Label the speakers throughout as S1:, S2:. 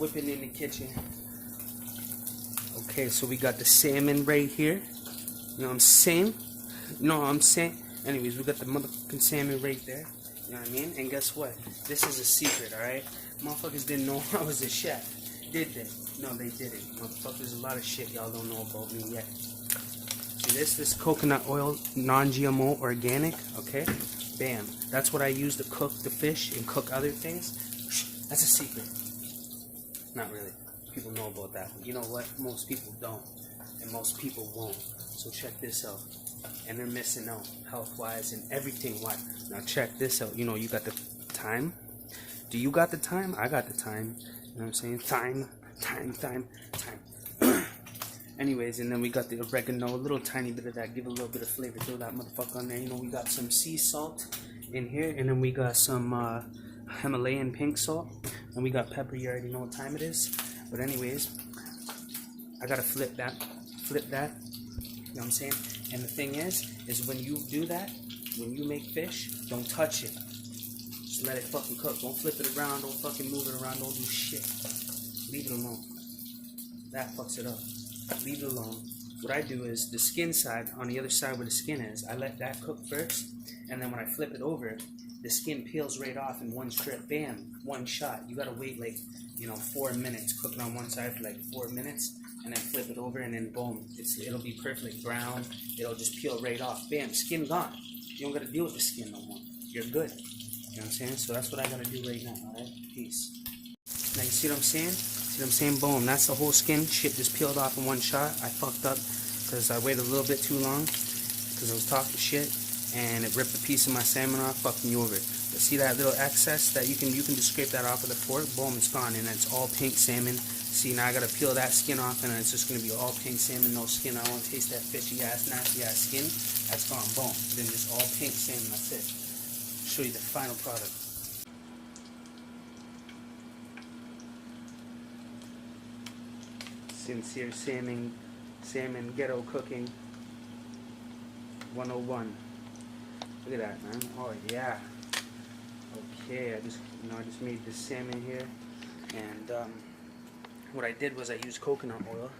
S1: whipping in the kitchen. Okay, so we got the salmon right here. You know what I'm saying? You know what I'm saying? Anyways, we got the motherfucking salmon right there. You know what I mean? And guess what? This is a secret, alright? Motherfuckers didn't know I was a chef. Did they? No, they didn't. Motherfuckers, there's a lot of shit y'all don't know about me yet. See this coconut oil, non-GMO, organic, okay? Bam. That's what I use to cook the fish and cook other things. That's a secret. Not really. People know about that. But you know what? Most people don't. And most people won't. So check this out. And they're missing out health-wise and everything-wise. Now check this out. You know, you got the time. Do you got the time? I got the time. You know what I'm saying? Time. Anyways, and then we got the oregano, a little tiny bit of that, give a little bit of flavor, throw that motherfucker on there. You know, we got some sea salt in here, and then we got some Himalayan pink salt, and we got pepper. You already know what time it is. But anyways, I gotta flip that, you know what I'm saying? And the thing is when you do that, when you make fish, don't touch it. Just let it fucking cook. Don't flip it around, don't fucking move it around, don't do shit. Leave it alone. That fucks it up. Leave it alone. What I do is the skin side, on the other side where the skin is, I let that cook first, and then when I flip it over, the skin peels right off in one strip. Bam, one shot. You gotta wait like, you know, 4 minutes. Cook it on one side for like 4 minutes, and then flip it over, and then boom, it'll be perfectly brown. It'll just peel right off. Bam, skin gone. You don't gotta deal with the skin no more. You're good. You know what I'm saying? So that's what I gotta do right now. Alright, peace. Now you see what I'm saying? See what I'm saying? Boom. That's the whole skin. Shit just peeled off in one shot. I fucked up because I waited a little bit too long because I was talking shit and it ripped a piece of my salmon off, fucking you over. But see that little excess that you can just scrape that off with a fork? Boom, it's gone, and it's all pink salmon. See, now I gotta peel that skin off, and it's just gonna be all pink salmon, no skin. I won't taste that fishy ass, nasty ass skin. That's gone. Boom. Then just all pink salmon. That's it. Show you the final product. Sincere salmon ghetto cooking 101. Look at that, man. Oh yeah. Okay, I just made this salmon here, and what I did was I used coconut oil.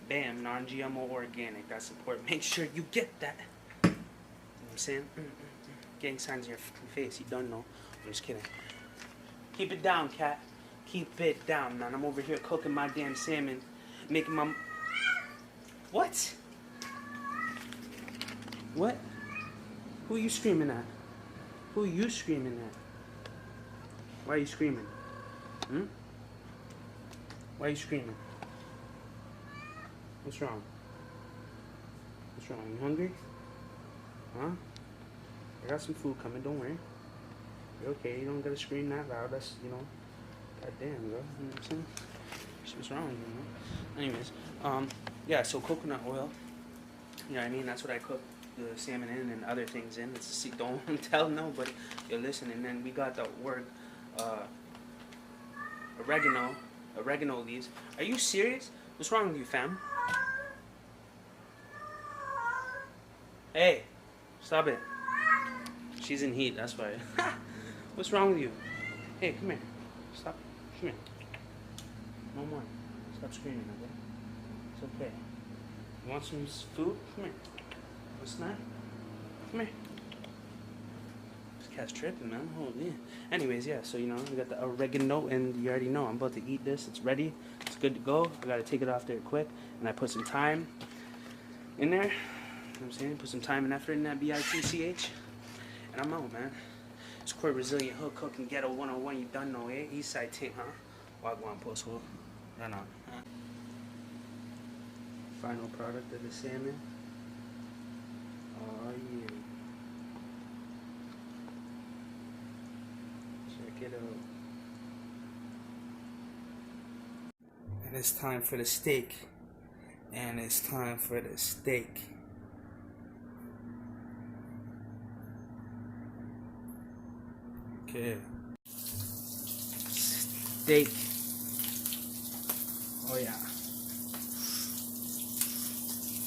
S1: Bam, non-GMO organic. That's important. Make sure you get that. You know what I'm saying? Gang signs in your face. You don't know. I'm just kidding. Keep it down, cat. Keep it down, man. I'm over here cooking my damn salmon. Making my... What? What? Who are you screaming at? Who are you screaming at? Why are you screaming? Hmm? Why are you screaming? What's wrong? What's wrong? You hungry? Huh? I got some food coming, don't worry. You're okay, you don't gotta scream that loud. That's, you know, goddamn, bro. You know what I'm saying? What's wrong with you, man? Anyways, yeah, so coconut oil, you know what I mean? That's what I cook the salmon in and other things in. It's a don't tell nobody you're listening. And then we got the oregano leaves. Are you serious? What's wrong with you, fam? Hey, stop it. She's in heat, that's why. What's wrong with you? Hey, come here. Stop. Come here. No more. Stop screaming, okay? It's okay. You want some food? Come here. What's that? Come here. This cat's tripping, man. Oh, yeah. Anyways, yeah, so, you know, we got the oregano, and you already know I'm about to eat this. It's ready. It's good to go. I got to take it off there quick. And I put some thyme in there. You know what I'm saying? Put some time and effort in that B-I-T-C-H. And I'm out, man. It's Core Resilient Hood Cooking Ghetto 101. You done know, eh? Eastside Tint, huh? Wagwan Post Hole. Run on. Huh? Final product of the salmon. Oh, yeah. Check it out. And it's time for the steak. And it's time for the steak. Okay. Steak. Oh yeah.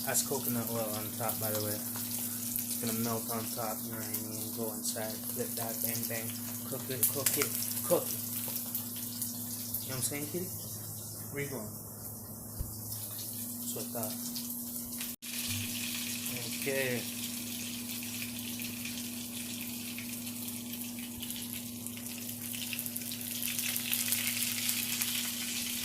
S1: That's coconut oil on top, by the way. It's gonna melt on top, you know what I mean? Go inside, flip that, bang bang, cook it, cook it, cook it. You know what I'm saying, kitty? Where you going? That's what I thought. Okay.